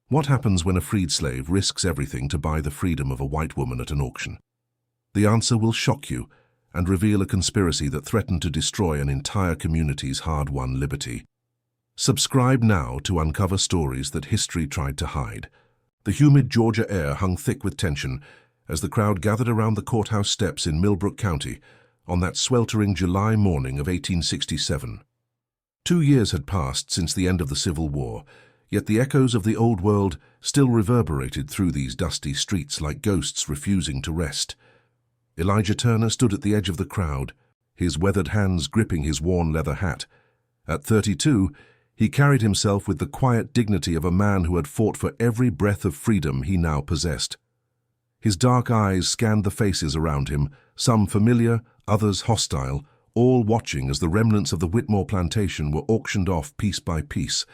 What happens when a freed slave risks everything to buy the freedom of a white woman at an auction? The answer will shock you and reveal a conspiracy that threatened to destroy an entire community's hard-won liberty. Subscribe now to uncover stories that history tried to hide. The humid Georgia air hung thick with tension as the crowd gathered around the courthouse steps in Millbrook County on that sweltering July morning of 1867. 2 years had passed since the end of the Civil War, yet the echoes of the old world still reverberated through these dusty streets like ghosts refusing to rest. Elijah Turner stood at the edge of the crowd, his weathered hands gripping his worn leather hat. At 32, he carried himself with the quiet dignity of a man who had fought for every breath of freedom he now possessed. His dark eyes scanned the faces around him, some familiar, others hostile, all watching as the remnants of the Whitmore plantation were auctioned off piece by piece.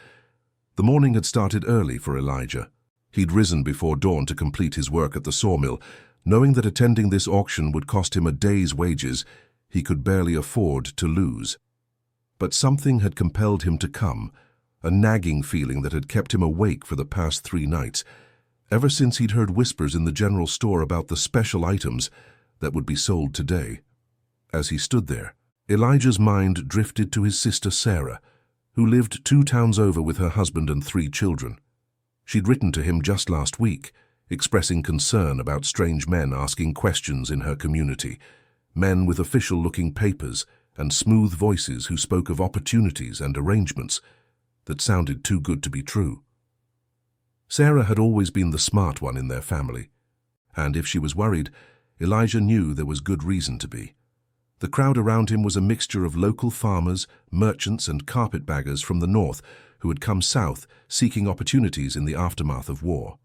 The morning had started early for Elijah. He'd risen before dawn to complete his work at the sawmill, knowing that attending this auction would cost him a day's wages he could barely afford to lose. But something had compelled him to come, a nagging feeling that had kept him awake for the past 3 nights, ever since he'd heard whispers in the general store about the special items that would be sold today. As he stood there, Elijah's mind drifted to his sister Sarah, who lived 2 towns over with her husband and 3 children. She'd written to him just last week, expressing concern about strange men asking questions in her community, men with official-looking papers and smooth voices who spoke of opportunities and arrangements that sounded too good to be true. Sarah had always been the smart one in their family, and if she was worried, Elijah knew there was good reason to be. The crowd around him was a mixture of local farmers, merchants, and carpetbaggers from the north who had come south seeking opportunities in the aftermath of war.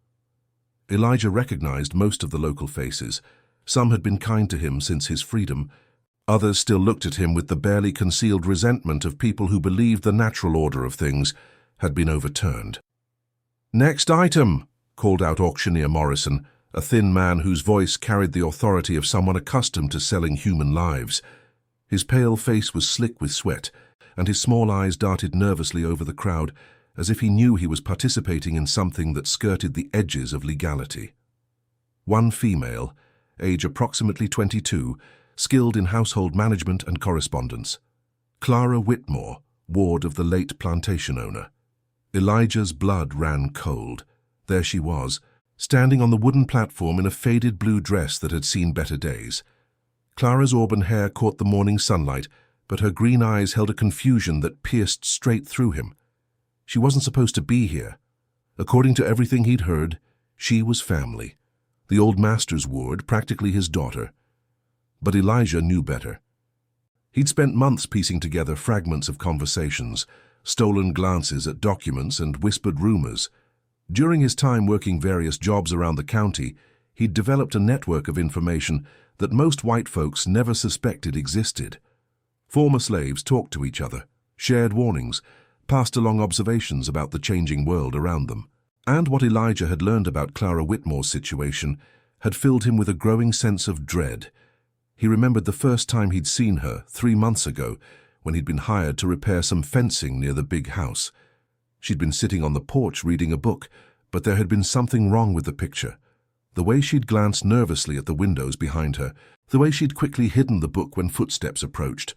Elijah recognized most of the local faces. Some had been kind to him since his freedom. Others still looked at him with the barely concealed resentment of people who believed the natural order of things had been overturned. "Next item," called out auctioneer Morrison, a thin man whose voice carried the authority of someone accustomed to selling human lives. His pale face was slick with sweat, and his small eyes darted nervously over the crowd, as if he knew he was participating in something that skirted the edges of legality. One female, age approximately 22, skilled in household management and correspondence. Clara Whitmore, ward of the late plantation owner. Elijah's blood ran cold. There she was, standing on the wooden platform in a faded blue dress that had seen better days. Clara's auburn hair caught the morning sunlight, but her green eyes held a confusion that pierced straight through him. She wasn't supposed to be here. According to everything he'd heard, she was family. The old master's ward, practically his daughter. But Elijah knew better. He'd spent months piecing together fragments of conversations, stolen glances at documents and whispered rumors. During his time working various jobs around the county, he'd developed a network of information that most white folks never suspected existed. Former slaves talked to each other, shared warnings, passed along observations about the changing world around them. And what Elijah had learned about Clara Whitmore's situation had filled him with a growing sense of dread. He remembered the first time he'd seen her 3 months ago, when he'd been hired to repair some fencing near the big house. She'd been sitting on the porch reading a book, but there had been something wrong with the picture. The way she'd glanced nervously at the windows behind her, the way she'd quickly hidden the book when footsteps approached,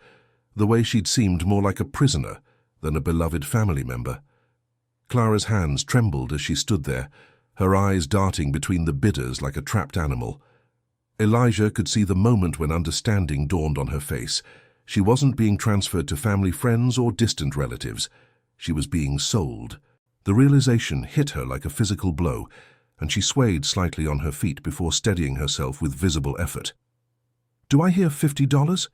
the way she'd seemed more like a prisoner than a beloved family member. Clara's hands trembled as she stood there, her eyes darting between the bidders like a trapped animal. Elijah could see the moment when understanding dawned on her face. She wasn't being transferred to family friends or distant relatives. She was being sold. The realization hit her like a physical blow, and she swayed slightly on her feet before steadying herself with visible effort. "Do I hear $50?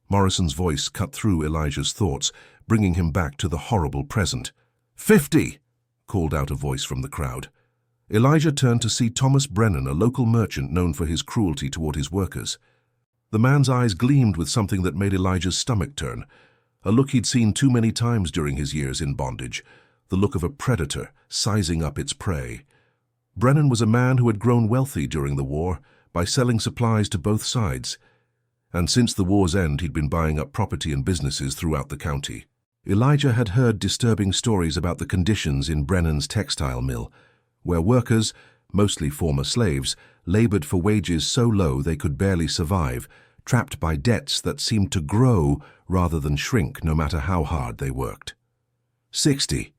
Morrison's voice cut through Elijah's thoughts, bringing him back to the horrible present. "50!" called out a voice from the crowd. Elijah turned to see Thomas Brennan, a local merchant known for his cruelty toward his workers. The man's eyes gleamed with something that made Elijah's stomach turn, a look he'd seen too many times during his years in bondage, the look of a predator sizing up its prey. Brennan was a man who had grown wealthy during the war by selling supplies to both sides, and since the war's end he'd been buying up property and businesses throughout the county. Elijah had heard disturbing stories about the conditions in Brennan's textile mill, where workers, mostly former slaves, labored for wages so low they could barely survive, trapped by debts that seemed to grow rather than shrink no matter how hard they worked. 60.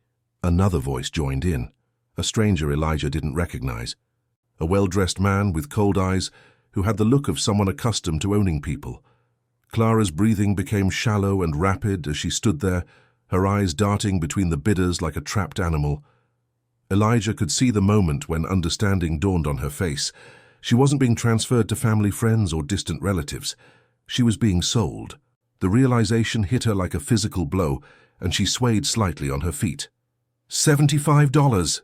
Another voice joined in, a stranger Elijah didn't recognize. A well-dressed man with cold eyes who had the look of someone accustomed to owning people. Clara's breathing became shallow and rapid as she stood there, her eyes darting between the bidders like a trapped animal. Elijah could see the moment when understanding dawned on her face. She wasn't being transferred to family friends or distant relatives. She was being sold. The realization hit her like a physical blow, and she swayed slightly on her feet. $75!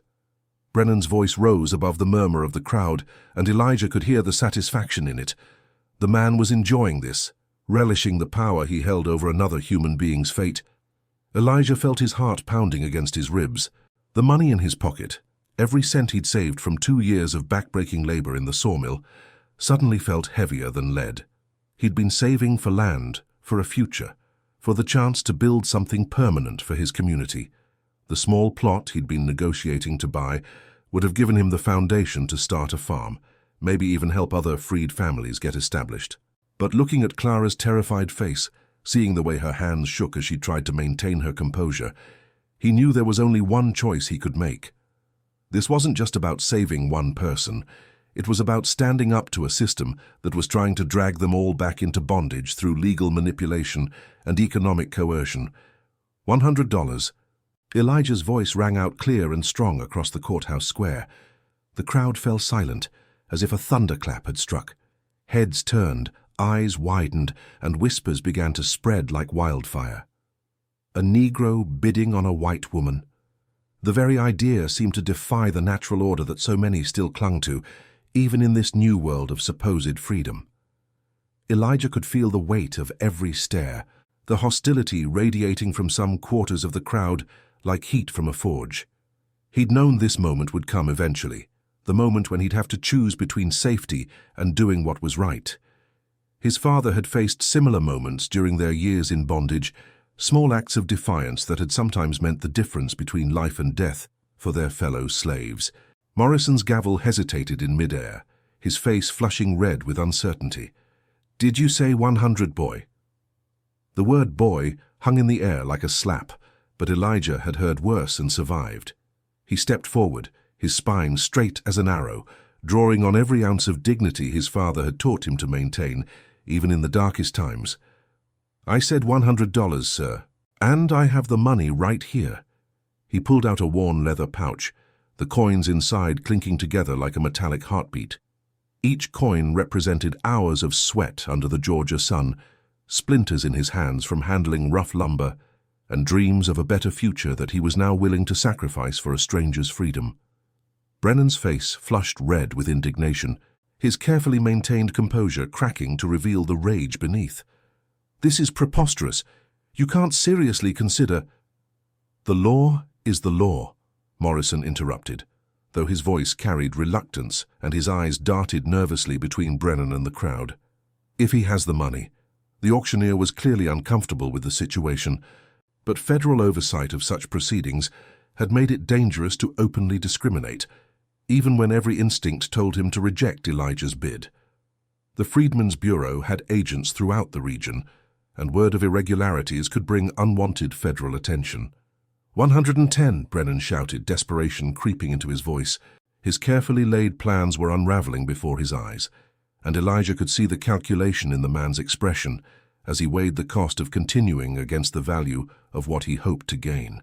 Brennan's voice rose above the murmur of the crowd, and Elijah could hear the satisfaction in it. The man was enjoying this, relishing the power he held over another human being's fate. Elijah felt his heart pounding against his ribs. The money in his pocket, every cent he'd saved from 2 years of back-breaking labor in the sawmill, suddenly felt heavier than lead. He'd been saving for land, for a future, for the chance to build something permanent for his community. The small plot he'd been negotiating to buy would have given him the foundation to start a farm, maybe even help other freed families get established. But looking at Clara's terrified face, seeing the way her hands shook as she tried to maintain her composure, he knew there was only one choice he could make. This wasn't just about saving one person. It was about standing up to a system that was trying to drag them all back into bondage through legal manipulation and economic coercion. $100. Elijah's voice rang out clear and strong across the courthouse square. The crowd fell silent, as if a thunderclap had struck. Heads turned, eyes widened, and whispers began to spread like wildfire. A Negro bidding on a white woman. The very idea seemed to defy the natural order that so many still clung to, even in this new world of supposed freedom. Elijah could feel the weight of every stare, the hostility radiating from some quarters of the crowd like heat from a forge. He'd known this moment would come eventually, the moment when he'd have to choose between safety and doing what was right. His father had faced similar moments during their years in bondage, small acts of defiance that had sometimes meant the difference between life and death for their fellow slaves. Morrison's gavel hesitated in midair, his face flushing red with uncertainty. "Did you say 100, boy?" The word boy hung in the air like a slap, but Elijah had heard worse and survived. He stepped forward, his spine straight as an arrow, drawing on every ounce of dignity his father had taught him to maintain, even in the darkest times. "I said $100, sir, and I have the money right here." He pulled out a worn leather pouch, the coins inside clinking together like a metallic heartbeat. Each coin represented hours of sweat under the Georgia sun, splinters in his hands from handling rough lumber, and dreams of a better future that he was now willing to sacrifice for a stranger's freedom. Brennan's face flushed red with indignation, his carefully maintained composure cracking to reveal the rage beneath. "This is preposterous. You can't seriously consider—" "The law is the law," Morrison interrupted, though his voice carried reluctance and his eyes darted nervously between Brennan and the crowd. "If he has the money." The auctioneer was clearly uncomfortable with the situation, but federal oversight of such proceedings had made it dangerous to openly discriminate, even when every instinct told him to reject Elijah's bid. The Freedman's Bureau had agents throughout the region, and word of irregularities could bring unwanted federal attention. 110, Brennan shouted, desperation creeping into his voice. His carefully laid plans were unraveling before his eyes, and Elijah could see the calculation in the man's expression as he weighed the cost of continuing against the value of what he hoped to gain.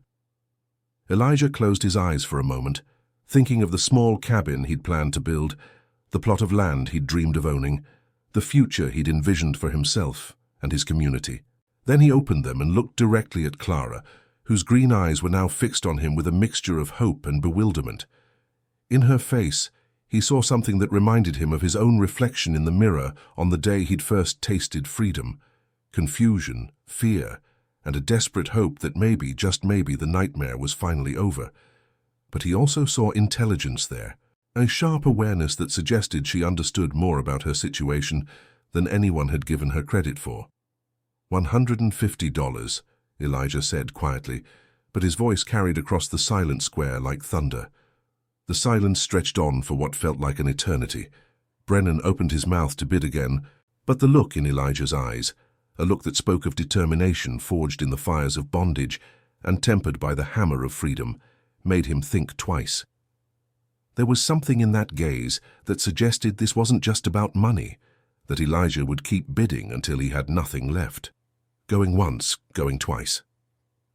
Elijah closed his eyes for a moment, thinking of the small cabin he'd planned to build, the plot of land he'd dreamed of owning, the future he'd envisioned for himself and his community. Then he opened them and looked directly at Clara, whose green eyes were now fixed on him with a mixture of hope and bewilderment. In her face, he saw something that reminded him of his own reflection in the mirror on the day he'd first tasted freedom. Confusion, fear, and a desperate hope that maybe, just maybe, the nightmare was finally over. But he also saw intelligence there, a sharp awareness that suggested she understood more about her situation than anyone had given her credit for. $150, Elijah said quietly, but his voice carried across the silent square like thunder. The silence stretched on for what felt like an eternity. Brennan opened his mouth to bid again, but the look in Elijah's eyes, a look that spoke of determination forged in the fires of bondage and tempered by the hammer of freedom, made him think twice. There was something in that gaze that suggested this wasn't just about money, that Elijah would keep bidding until he had nothing left. Going once, going twice.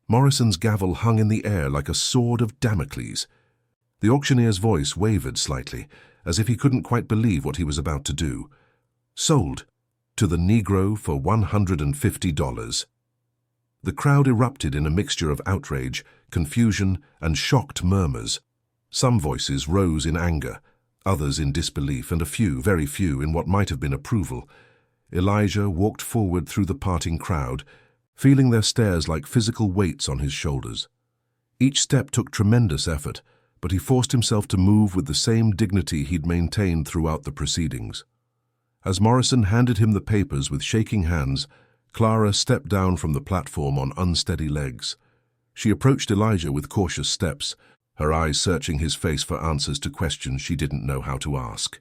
Morrison's gavel hung in the air like a sword of Damocles. The auctioneer's voice wavered slightly, as if he couldn't quite believe what he was about to do. Sold. To the Negro for $150. The crowd erupted in a mixture of outrage, confusion, and shocked murmurs. Some voices rose in anger, others in disbelief, and a few, very few, in what might have been approval. Elijah walked forward through the parting crowd, feeling their stares like physical weights on his shoulders. Each step took tremendous effort, but he forced himself to move with the same dignity he'd maintained throughout the proceedings. As Morrison handed him the papers with shaking hands, Clara stepped down from the platform on unsteady legs. She approached Elijah with cautious steps, her eyes searching his face for answers to questions she didn't know how to ask.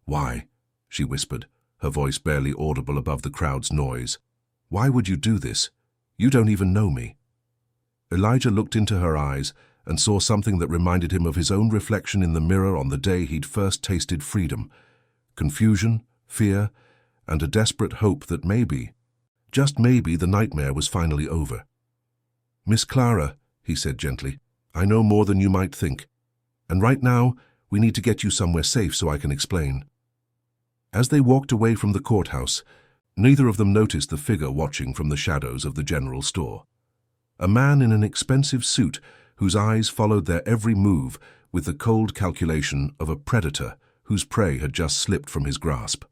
"Why?" she whispered, her voice barely audible above the crowd's noise. "Why would you do this? You don't even know me." Elijah looked into her eyes and saw something that reminded him of his own reflection in the mirror on the day he'd first tasted freedom. Confusion, fear, and a desperate hope that maybe, just maybe, the nightmare was finally over. "Miss Clara," he said gently, "I know more than you might think. And right now, we need to get you somewhere safe so I can explain." As they walked away from the courthouse, neither of them noticed the figure watching from the shadows of the general store. A man in an expensive suit whose eyes followed their every move with the cold calculation of a predator whose prey had just slipped from his grasp.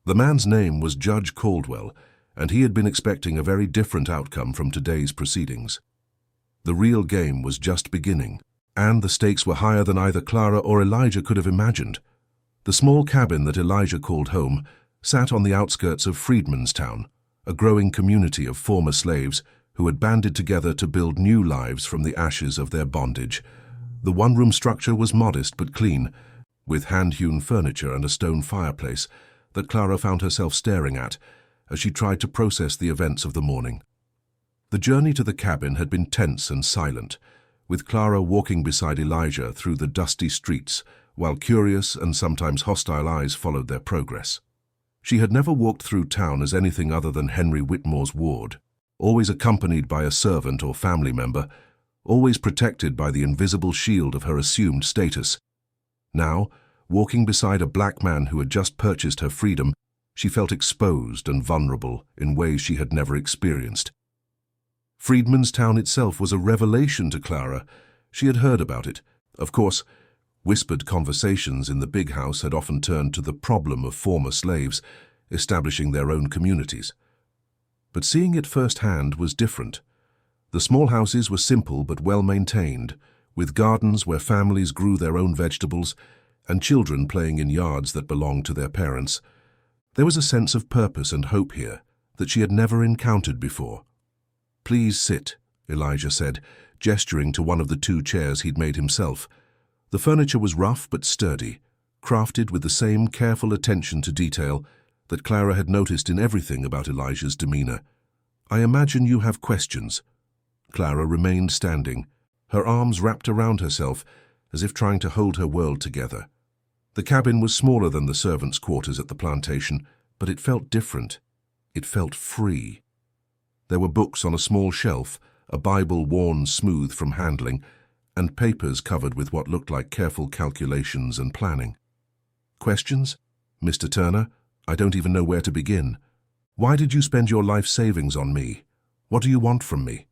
The man's name was Judge Caldwell, and he had been expecting a very different outcome from today's proceedings. The real game was just beginning, and the stakes were higher than either Clara or Elijah could have imagined. The small cabin that Elijah called home sat on the outskirts of Freedman's town, a growing community of former slaves who had banded together to build new lives from the ashes of their bondage. The one-room structure was modest but clean, with hand-hewn furniture and a stone fireplace that Clara found herself staring at as she tried to process the events of the morning. The journey to the cabin had been tense and silent, with Clara walking beside Elijah through the dusty streets, while curious and sometimes hostile eyes followed their progress. She had never walked through town as anything other than Henry Whitmore's ward, always accompanied by a servant or family member, always protected by the invisible shield of her assumed status. Now, walking beside a black man who had just purchased her freedom, she felt exposed and vulnerable in ways she had never experienced. Freedman's town itself was a revelation to Clara. She had heard about it. Of course, whispered conversations in the big house had often turned to the problem of former slaves establishing their own communities. But seeing it firsthand was different. The small houses were simple but well-maintained, with gardens where families grew their own vegetables and children playing in yards that belonged to their parents. There was a sense of purpose and hope here that she had never encountered before. "Please sit," Elijah said, gesturing to one of the two chairs he'd made himself. The furniture was rough but sturdy, crafted with the same careful attention to detail that Clara had noticed in everything about Elijah's demeanor. "I imagine you have questions." Clara remained standing, her arms wrapped around herself as if trying to hold her world together. The cabin was smaller than the servants' quarters at the plantation, but it felt different. It felt free. There were books on a small shelf, a Bible worn smooth from handling, and papers covered with what looked like careful calculations and planning. "Questions? Mr. Turner, I don't even know where to begin. Why did you spend your life savings on me? What do you want from me?"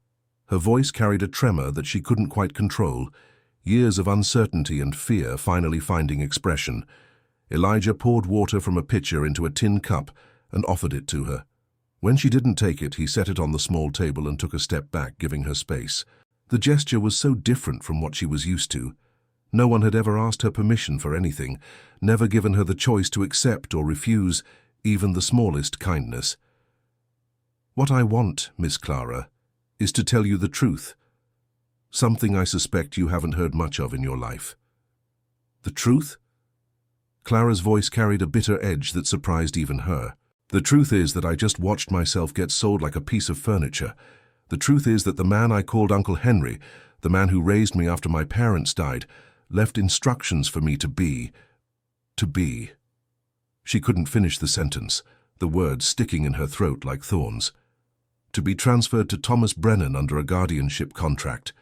Her voice carried a tremor that she couldn't quite control, years of uncertainty and fear finally finding expression. Elijah poured water from a pitcher into a tin cup and offered it to her. When she didn't take it, he set it on the small table and took a step back, giving her space. The gesture was so different from what she was used to. No one had ever asked her permission for anything, never given her the choice to accept or refuse even the smallest kindness. "What I want, Miss Clara, is to tell you the truth. Something I suspect you haven't heard much of in your life." The truth? Clara's voice carried a bitter edge that surprised even her. The truth is that I just watched myself get sold like a piece of furniture. The truth is that the man I called Uncle Henry, the man who raised me after my parents died, left instructions for me to be. She couldn't finish the sentence, the words sticking in her throat like thorns. To be transferred to Thomas Brennan under a guardianship contract,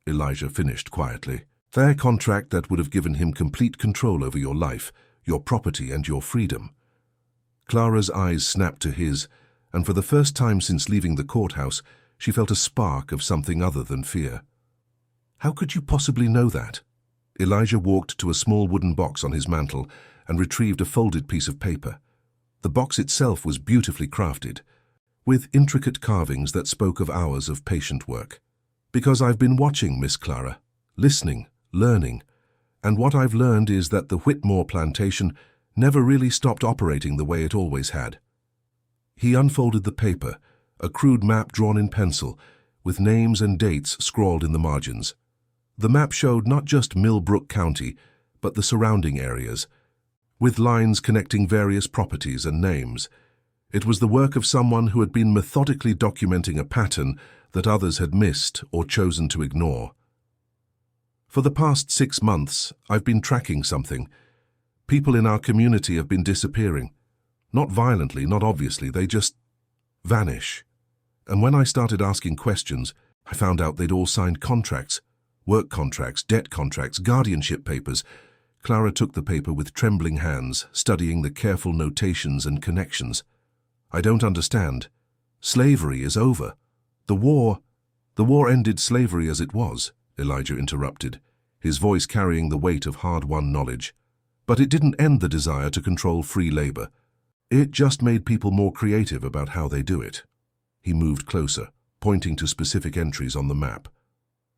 Elijah finished quietly. Their contract that would have given him complete control over your life, your property and your freedom. Clara's eyes snapped to his, and for the first time since leaving the courthouse, she felt a spark of something other than fear. How could you possibly know that? Elijah walked to a small wooden box on his mantel and retrieved a folded piece of paper. The box itself was beautifully crafted, with intricate carvings that spoke of hours of patient work. Because I've been watching, Miss Clara, listening, learning, and what I've learned is that the Whitmore plantation never really stopped operating the way it always had. He unfolded the paper, a crude map drawn in pencil, with names and dates scrawled in the margins. The map showed not just Millbrook County, but the surrounding areas, with lines connecting various properties and names. It was the work of someone who had been methodically documenting a pattern that others had missed or chosen to ignore. For the past 6 months, I've been tracking something. People in our community have been disappearing. Not violently, not obviously, they just vanish. And when I started asking questions, I found out they'd all signed contracts. Work contracts, debt contracts, guardianship papers. Clara took the paper with trembling hands, studying the careful notations and connections. I don't understand. Slavery is over. The war ended slavery as it was, Elijah interrupted, his voice carrying the weight of hard-won knowledge. But it didn't end the desire to control free labor. It just made people more creative about how they do it. He moved closer, pointing to specific entries on the map.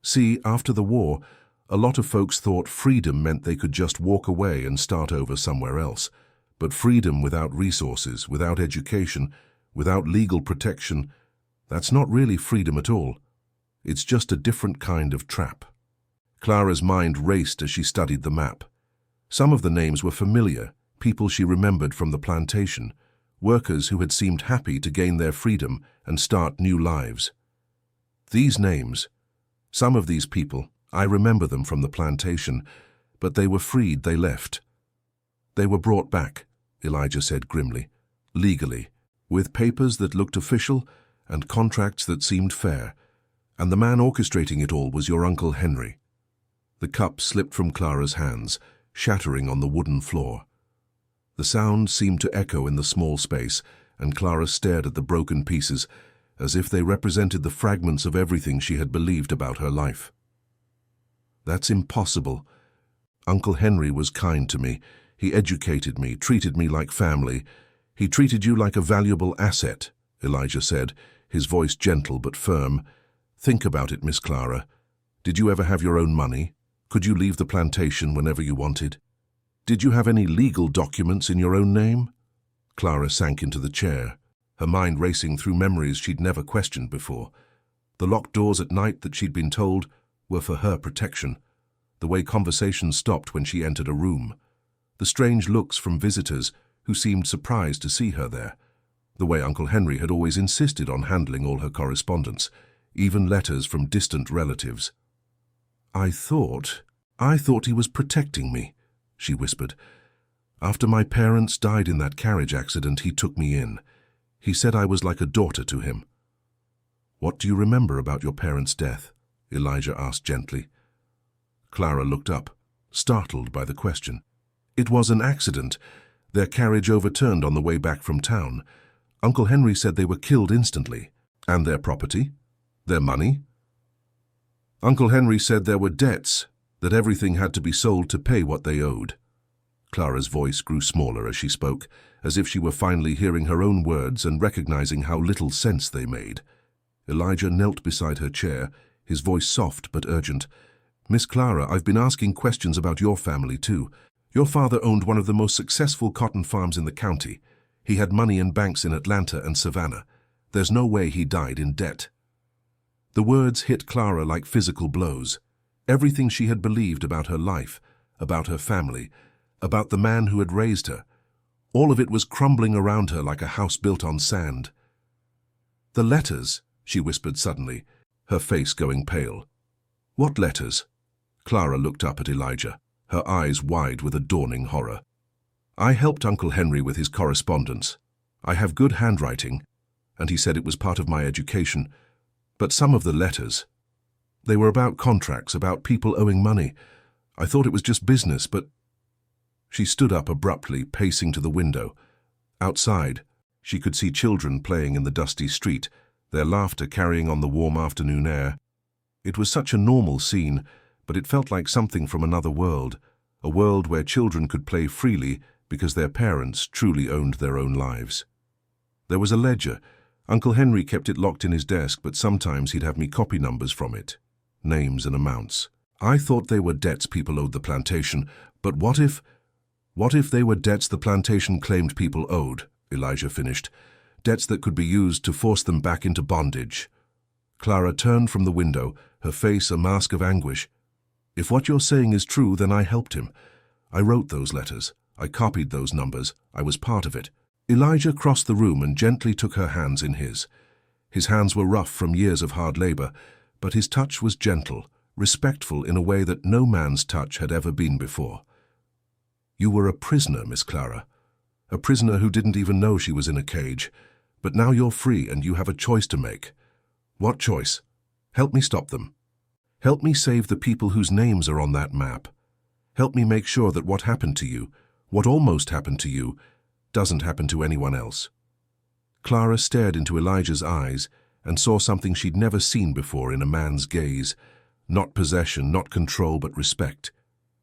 See, after the war, a lot of folks thought freedom meant they could just walk away and start over somewhere else. But freedom without resources, without education, without legal protection, that's not really freedom at all. It's just a different kind of trap. Clara's mind raced as she studied the map. Some of the names were familiar, people she remembered from the plantation, workers who had seemed happy to gain their freedom and start new lives. These names, some of these people, I remember them from the plantation, but they were freed, they left. They were brought back, Elijah said grimly, legally, with papers that looked official and contracts that seemed fair, and the man orchestrating it all was your Uncle Henry. The cup slipped from Clara's hands, shattering on the wooden floor. The sound seemed to echo in the small space, and Clara stared at the broken pieces, as if they represented the fragments of everything she had believed about her life. That's impossible. Uncle Henry was kind to me. He educated me, treated me like family. He treated you like a valuable asset, Elijah said, his voice gentle but firm. Think about it, Miss Clara. Did you ever have your own money? Could you leave the plantation whenever you wanted? Did you have any legal documents in your own name? Clara sank into the chair, her mind racing through memories she'd never questioned before. The locked doors at night that she'd been told were for her protection. The way conversations stopped when she entered a room. The strange looks from visitors who seemed surprised to see her there. The way Uncle Henry had always insisted on handling all her correspondence, even letters from distant relatives. I thought he was protecting me, she whispered. After my parents died in that carriage accident, he took me in. He said I was like a daughter to him. What do you remember about your parents' death? Elijah asked gently. Clara looked up, startled by the question. It was an accident. Their carriage overturned on the way back from town. Uncle Henry said they were killed instantly. And their property? Their money? Uncle Henry said there were debts, that everything had to be sold to pay what they owed. Clara's voice grew smaller as she spoke, as if she were finally hearing her own words and recognizing how little sense they made. Elijah knelt beside her chair, his voice soft but urgent. Miss Clara, I've been asking questions about your family too. Your father owned one of the most successful cotton farms in the county. He had money in banks in Atlanta and Savannah. There's no way he died in debt. The words hit Clara like physical blows. Everything she had believed about her life, about her family, about the man who had raised her. All of it was crumbling around her like a house built on sand. "The letters," she whispered suddenly, her face going pale. "What letters?" Clara looked up at Elijah, her eyes wide with a dawning horror. "I helped Uncle Henry with his correspondence. I have good handwriting, and he said it was part of my education. But some of the letters, they were about contracts, about people owing money. I thought it was just business, but—" She stood up abruptly, pacing to the window. Outside, she could see children playing in the dusty street, their laughter carrying on the warm afternoon air. It was such a normal scene, but it felt like something from another world, a world where children could play freely because their parents truly owned their own lives. There was a ledger. Uncle Henry kept it locked in his desk, but sometimes he'd have me copy numbers from it, names and amounts. I thought they were debts people owed the plantation, but what if they were debts the plantation claimed people owed? Elijah finished. Debts that could be used to force them back into bondage. Clara turned from the window, her face a mask of anguish. "If what you're saying is true, then I helped him. I wrote those letters. I copied those numbers. I was part of it." Elijah crossed the room and gently took her hands in his. His hands were rough from years of hard labor, but his touch was gentle, respectful in a way that no man's touch had ever been before. "You were a prisoner, Miss Clara. A prisoner who didn't even know she was in a cage. But now you're free and you have a choice to make." "What choice?" "Help me stop them. Help me save the people whose names are on that map. Help me make sure that what happened to you, what almost happened to you, doesn't happen to anyone else." Clara stared into Elijah's eyes and saw something she'd never seen before in a man's gaze. Not possession, not control, but respect.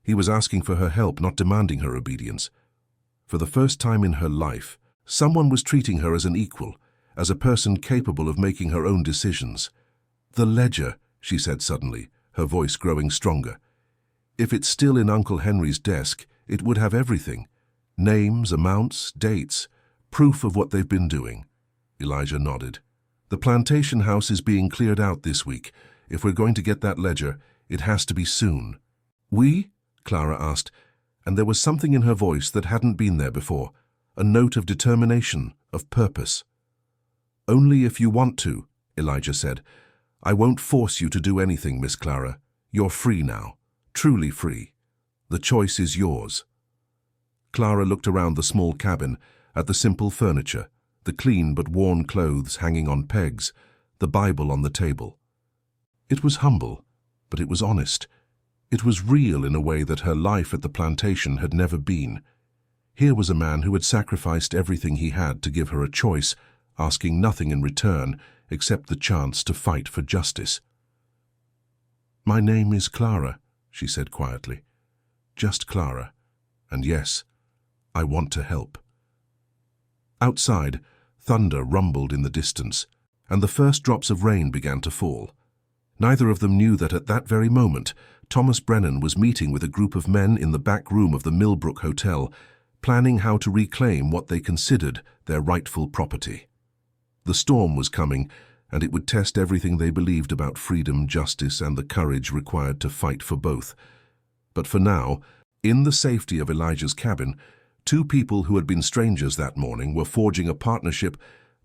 He was asking for her help, not demanding her obedience. For the first time in her life, someone was treating her as an equal, as a person capable of making her own decisions. "The ledger," she said suddenly, her voice growing stronger. "If it's still in Uncle Henry's desk, it would have everything. Names, amounts, dates, proof of what they've been doing." Elijah nodded. "The plantation house is being cleared out this week. If we're going to get that ledger, it has to be soon." "We?" Clara asked, and there was something in her voice that hadn't been there before, a note of determination, of purpose. "Only if you want to," Elijah said. "I won't force you to do anything, Miss Clara. You're free now, truly free. The choice is yours." Clara looked around the small cabin, at the simple furniture, the clean but worn clothes hanging on pegs, the Bible on the table. It was humble, but it was honest. It was real in a way that her life at the plantation had never been. Here was a man who had sacrificed everything he had to give her a choice, asking nothing in return except the chance to fight for justice. "My name is Clara," she said quietly. "Just Clara. And yes, I want to help." Outside, thunder rumbled in the distance, and the first drops of rain began to fall. Neither of them knew that at that very moment, Thomas Brennan was meeting with a group of men in the back room of the Millbrook Hotel, planning how to reclaim what they considered their rightful property. The storm was coming, and it would test everything they believed about freedom, justice, and the courage required to fight for both. But for now, in the safety of Elijah's cabin, two people who had been strangers that morning were forging a partnership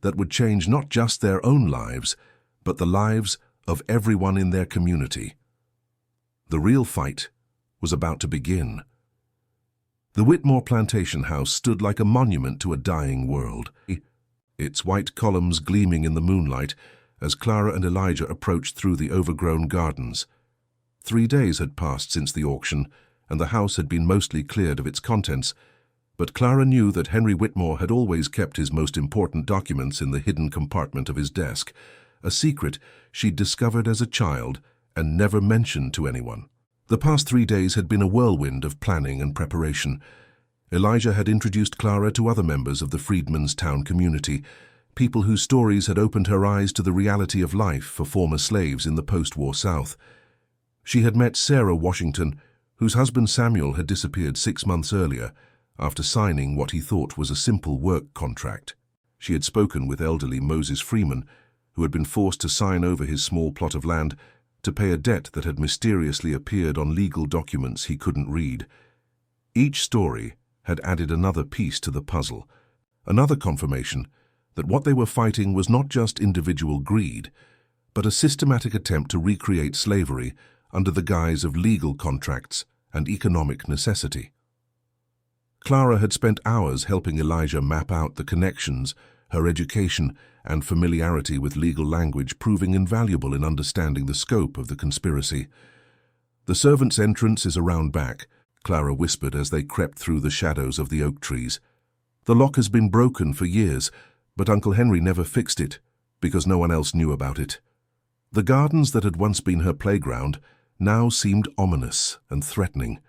that would change not just their own lives, but the lives of everyone in their community. The real fight was about to begin. The Whitmore plantation house stood like a monument to a dying world, its white columns gleaming in the moonlight as Clara and Elijah approached through the overgrown gardens. 3 days had passed since the auction, and the house had been mostly cleared of its contents, but Clara knew that Henry Whitmore had always kept his most important documents in the hidden compartment of his desk, a secret she'd discovered as a child and never mentioned to anyone. The past 3 days had been a whirlwind of planning and preparation. Elijah had introduced Clara to other members of the Freedman's town community, people whose stories had opened her eyes to the reality of life for former slaves in the post-war South. She had met Sarah Washington, whose husband Samuel had disappeared 6 months earlier, after signing what he thought was a simple work contract. She had spoken with elderly Moses Freeman, who had been forced to sign over his small plot of land to pay a debt that had mysteriously appeared on legal documents he couldn't read. Each story had added another piece to the puzzle, another confirmation that what they were fighting was not just individual greed, but a systematic attempt to recreate slavery under the guise of legal contracts and economic necessity. Clara had spent hours helping Elijah map out the connections, her education and familiarity with legal language proving invaluable in understanding the scope of the conspiracy. "The servants' entrance is around back," Clara whispered as they crept through the shadows of the oak trees. "The lock has been broken for years, but Uncle Henry never fixed it because no one else knew about it." The gardens that had once been her playground now seemed ominous and threatening.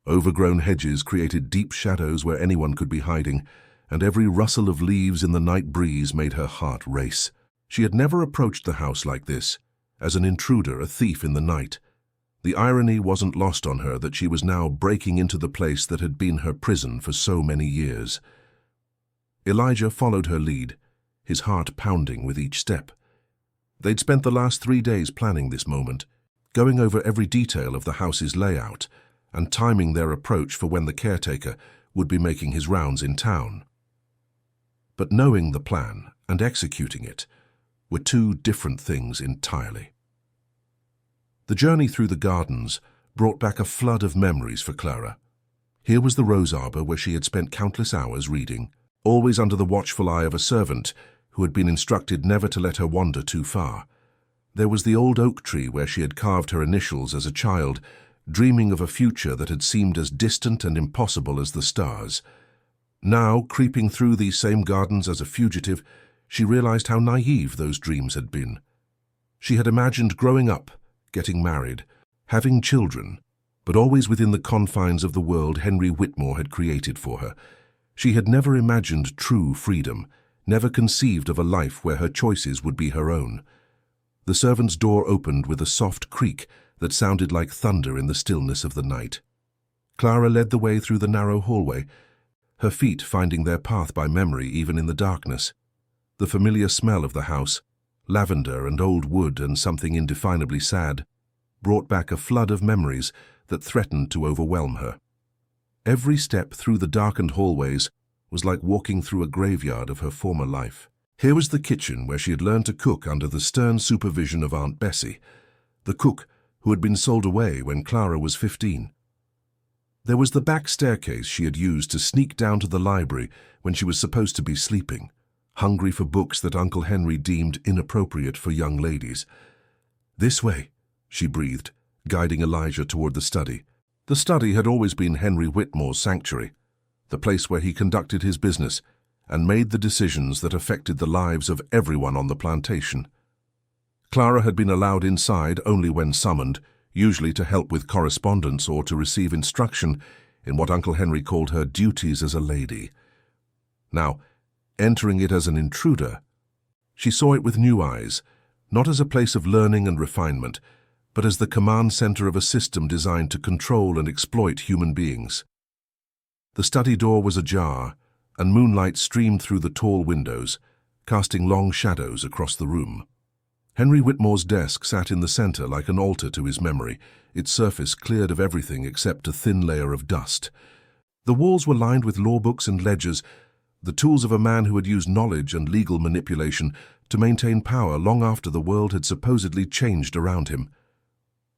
Overgrown hedges created deep shadows where anyone could be hiding, and every rustle of leaves in the night breeze made her heart race. She had never approached the house like this, as an intruder, a thief in the night. The irony wasn't lost on her that she was now breaking into the place that had been her prison for so many years. Elijah followed her lead, his heart pounding with each step. They'd spent the last 3 days planning this moment, going over every detail of the house's layout and timing their approach for when the caretaker would be making his rounds in town. But knowing the plan and executing it were two different things entirely. The journey through the gardens brought back a flood of memories for Clara. Here was the rose arbor where she had spent countless hours reading, always under the watchful eye of a servant who had been instructed never to let her wander too far. There was the old oak tree where she had carved her initials as a child, dreaming of a future that had seemed as distant and impossible as the stars. Now, creeping through these same gardens as a fugitive, she realized how naive those dreams had been. She had imagined growing up, getting married, having children, but always within the confines of the world Henry Whitmore had created for her. She had never imagined true freedom, never conceived of a life where her choices would be her own. The servant's door opened with a soft creak that sounded like thunder in the stillness of the night. Clara led the way through the narrow hallway, her feet finding their path by memory even in the darkness. The familiar smell of the house, lavender and old wood and something indefinably sad, brought back a flood of memories that threatened to overwhelm her. Every step through the darkened hallways was like walking through a graveyard of her former life. Here was the kitchen where she had learned to cook under the stern supervision of Aunt Bessie, the cook who had been sold away when Clara was 15. There was the back staircase she had used to sneak down to the library when she was supposed to be sleeping, hungry for books that Uncle Henry deemed inappropriate for young ladies. "This way," she breathed, guiding Elijah toward the study. The study had always been Henry Whitmore's sanctuary, the place where he conducted his business and made the decisions that affected the lives of everyone on the plantation. Clara had been allowed inside only when summoned, usually to help with correspondence or to receive instruction in what Uncle Henry called her duties as a lady. Now, entering it as an intruder, she saw it with new eyes, not as a place of learning and refinement, but as the command center of a system designed to control and exploit human beings. The study door was ajar, and moonlight streamed through the tall windows, casting long shadows across the room. Henry Whitmore's desk sat in the center like an altar to his memory, its surface cleared of everything except a thin layer of dust. The walls were lined with law books and ledgers, the tools of a man who had used knowledge and legal manipulation to maintain power long after the world had supposedly changed around him.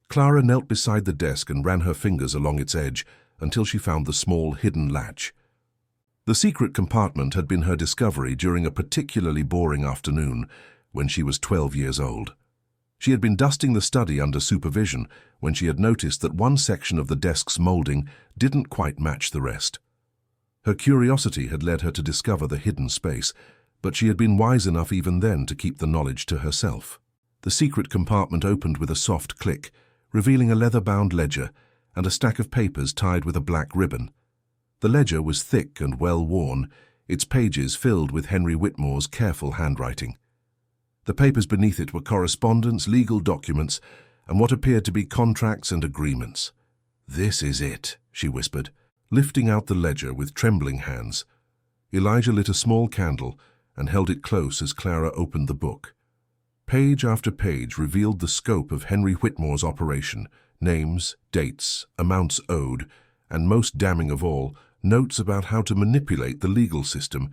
Clara knelt beside the desk and ran her fingers along its edge until she found the small hidden latch. The secret compartment had been her discovery during a particularly boring afternoon when she was 12 years old. She had been dusting the study under supervision when she had noticed that one section of the desk's molding didn't quite match the rest. Her curiosity had led her to discover the hidden space, but she had been wise enough even then to keep the knowledge to herself. The secret compartment opened with a soft click, revealing a leather-bound ledger and a stack of papers tied with a black ribbon. The ledger was thick and well-worn, its pages filled with Henry Whitmore's careful handwriting. The papers beneath it were correspondence, legal documents, and what appeared to be contracts and agreements. "This is it," she whispered, lifting out the ledger with trembling hands. Elijah lit a small candle and held it close as Clara opened the book. Page after page revealed the scope of Henry Whitmore's operation: names, dates, amounts owed, and most damning of all, notes about how to manipulate the legal system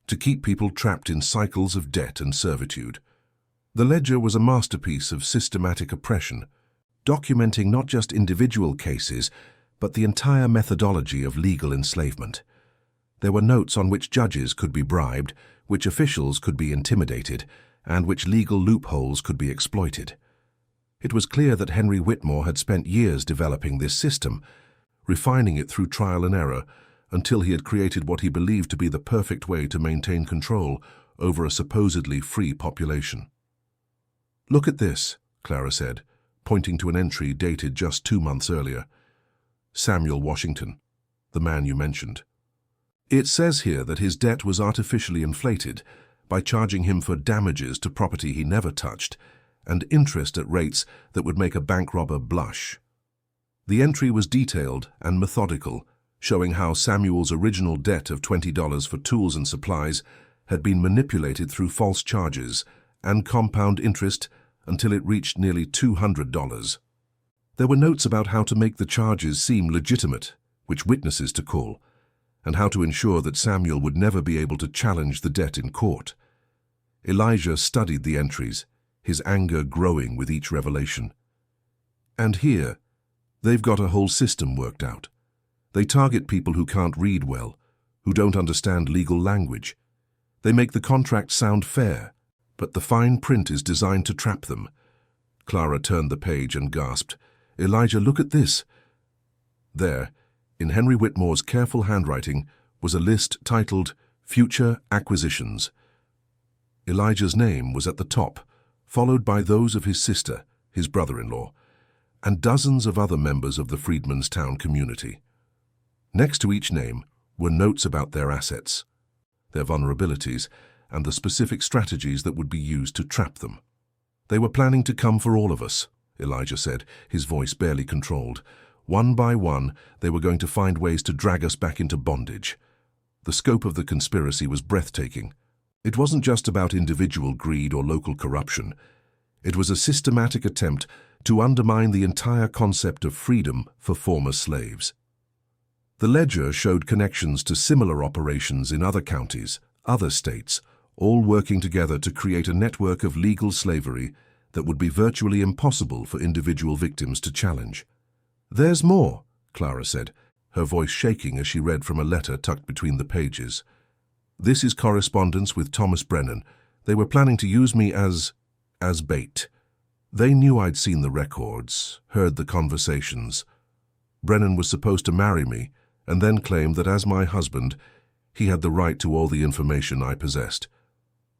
to keep people trapped in cycles of debt and servitude. The ledger was a masterpiece of systematic oppression, documenting not just individual cases, but the entire methodology of legal enslavement. There were notes on which judges could be bribed, which officials could be intimidated, and which legal loopholes could be exploited. It was clear that Henry Whitmore had spent years developing this system, refining it through trial and error, until he had created what he believed to be the perfect way to maintain control over a supposedly free population. "Look at this," Clara said, pointing to an entry dated just 2 months earlier. "Samuel Washington, the man you mentioned. It says here that his debt was artificially inflated by charging him for damages to property he never touched and interest at rates that would make a bank robber blush." The entry was detailed and methodical, showing how Samuel's original debt of $20 for tools and supplies had been manipulated through false charges and compound interest until it reached nearly $200. There were notes about how to make the charges seem legitimate, which witnesses to call, and how to ensure that Samuel would never be able to challenge the debt in court. Elijah studied the entries, his anger growing with each revelation. And here, they've got a whole system worked out. They target people who can't read well, who don't understand legal language. They make the contract sound fair, but the fine print is designed to trap them. Clara turned the page and gasped, "Elijah, look at this." There, in Henry Whitmore's careful handwriting, was a list titled Future Acquisitions. Elijah's name was at the top, followed by those of his sister, his brother-in-law, and dozens of other members of the Freedman's town community. Next to each name were notes about their assets, their vulnerabilities, and the specific strategies that would be used to trap them. "They were planning to come for all of us," Elijah said, his voice barely controlled. "One by one, they were going to find ways to drag us back into bondage." The scope of the conspiracy was breathtaking. It wasn't just about individual greed or local corruption. It was a systematic attempt to undermine the entire concept of freedom for former slaves. The ledger showed connections to similar operations in other counties, other states, all working together to create a network of legal slavery that would be virtually impossible for individual victims to challenge. "There's more," Clara said, her voice shaking as she read from a letter tucked between the pages. "This is correspondence with Thomas Brennan. They were planning to use me as bait. They knew I'd seen the records, heard the conversations. Brennan was supposed to marry me, and then claimed that as my husband, he had the right to all the information I possessed.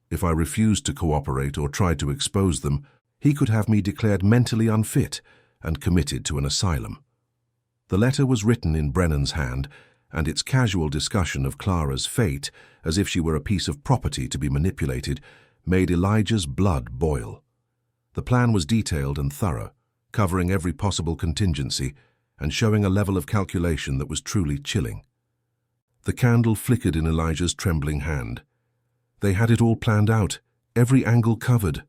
If I refused to cooperate or tried to expose them, he could have me declared mentally unfit and committed to an asylum." The letter was written in Brennan's hand, and its casual discussion of Clara's fate, as if she were a piece of property to be manipulated, made Elijah's blood boil. The plan was detailed and thorough, covering every possible contingency and showing a level of calculation that was truly chilling. The candle flickered in Elijah's trembling hand. They had it all planned out, every angle covered.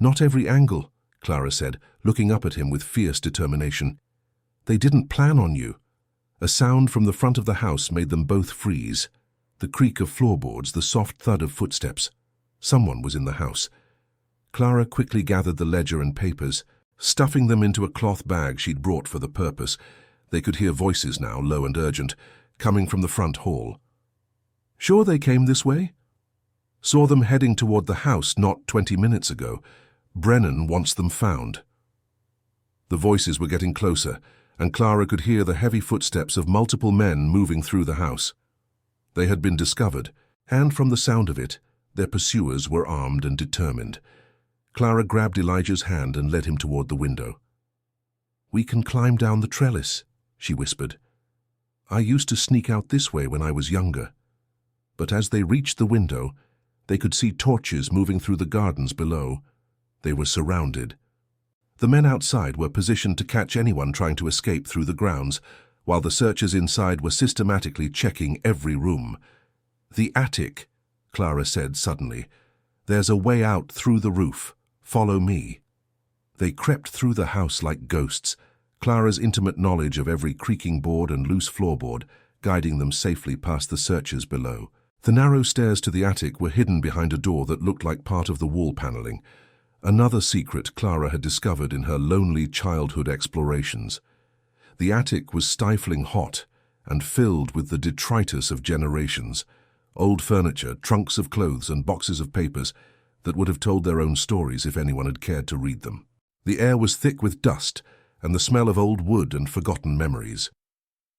"Not every angle," Clara said, looking up at him with fierce determination. "They didn't plan on you." A sound from the front of the house made them both freeze. The creak of floorboards, the soft thud of footsteps. Someone was in the house. Clara quickly gathered the ledger and papers, stuffing them into a cloth bag she'd brought for the purpose. They could hear voices now, low and urgent, coming from the front hall. "Sure they came this way?" "Saw them heading toward the house not 20 minutes ago. Brennan wants them found." The voices were getting closer, and Clara could hear the heavy footsteps of multiple men moving through the house. They had been discovered, and from the sound of it, their pursuers were armed and determined. Clara grabbed Elijah's hand and led him toward the window. "We can climb down the trellis," she whispered. "I used to sneak out this way when I was younger." But as they reached the window, they could see torches moving through the gardens below. They were surrounded. The men outside were positioned to catch anyone trying to escape through the grounds, while the searchers inside were systematically checking every room. "The attic," Clara said suddenly. "There's a way out through the roof. "Follow me." They crept through the house like ghosts, Clara's intimate knowledge of every creaking board and loose floorboard guiding them safely past the searchers below. The narrow stairs to the attic were hidden behind a door that looked like part of the wall paneling, another secret Clara had discovered in her lonely childhood explorations. The attic was stifling hot and filled with the detritus of generations, old furniture, trunks of clothes, and boxes of papers that would have told their own stories if anyone had cared to read them. The air was thick with dust and the smell of old wood and forgotten memories.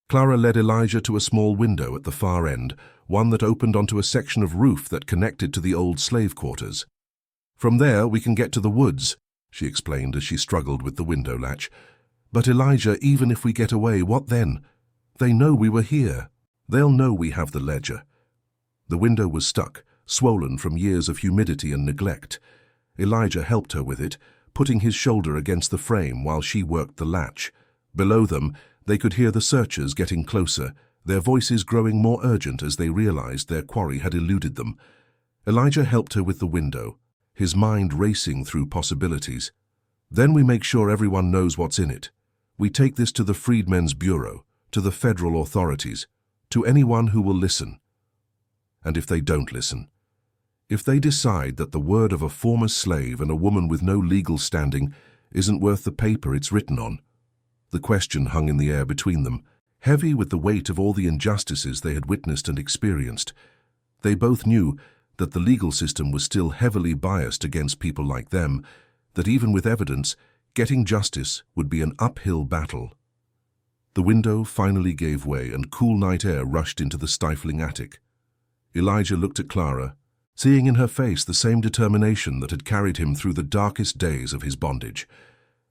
Clara led Elijah to a small window at the far end, one that opened onto a section of roof that connected to the old slave quarters. "From there we can get to the woods," she explained as she struggled with the window latch. "But Elijah, even if we get away, what then? They know we were here. They'll know we have the ledger." The window was stuck, swollen from years of humidity and neglect. Elijah helped her with it, putting his shoulder against the frame while she worked the latch. Below them, they could hear the searchers getting closer, their voices growing more urgent as they realized their quarry had eluded them. Elijah helped her with the window, his mind racing through possibilities. "Then we make sure everyone knows what's in it. We take this to the Freedmen's Bureau, to the federal authorities, to anyone who will listen. And if they don't listen, if they decide that the word of a former slave and a woman with no legal standing isn't worth the paper it's written on." The question hung in the air between them, heavy with the weight of all the injustices they had witnessed and experienced. They both knew that the legal system was still heavily biased against people like them, that even with evidence, getting justice would be an uphill battle. The window finally gave way and cool night air rushed into the stifling attic. Elijah looked at Clara, seeing in her face the same determination that had carried him through the darkest days of his bondage.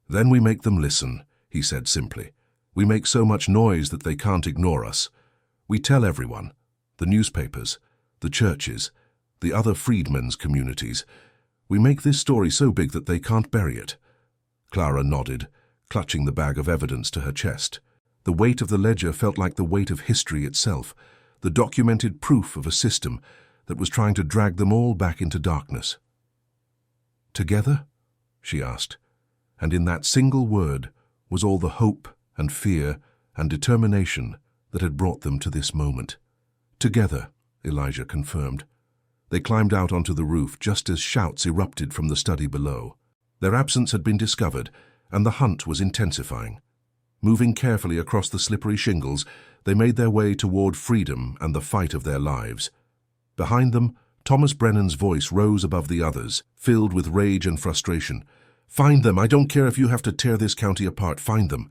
"Then we make them listen," he said simply. "We make so much noise that they can't ignore us. We tell everyone, the newspapers, the churches, the other freedmen's communities. We make this story so big that they can't bury it." Clara nodded, clutching the bag of evidence to her chest. The weight of the ledger felt like the weight of history itself, the documented proof of a system that was trying to drag them all back into darkness. "Together?" she asked, and in that single word was all the hope and fear and determination that had brought them to this moment. "Together," Elijah confirmed. They climbed out onto the roof just as shouts erupted from the study below. Their absence had been discovered, and the hunt was intensifying. Moving carefully across the slippery shingles, they made their way toward freedom and the fight of their lives. Behind them, Thomas Brennan's voice rose above the others, filled with rage and frustration. "Find them! I don't care if you have to tear this county apart, find them!"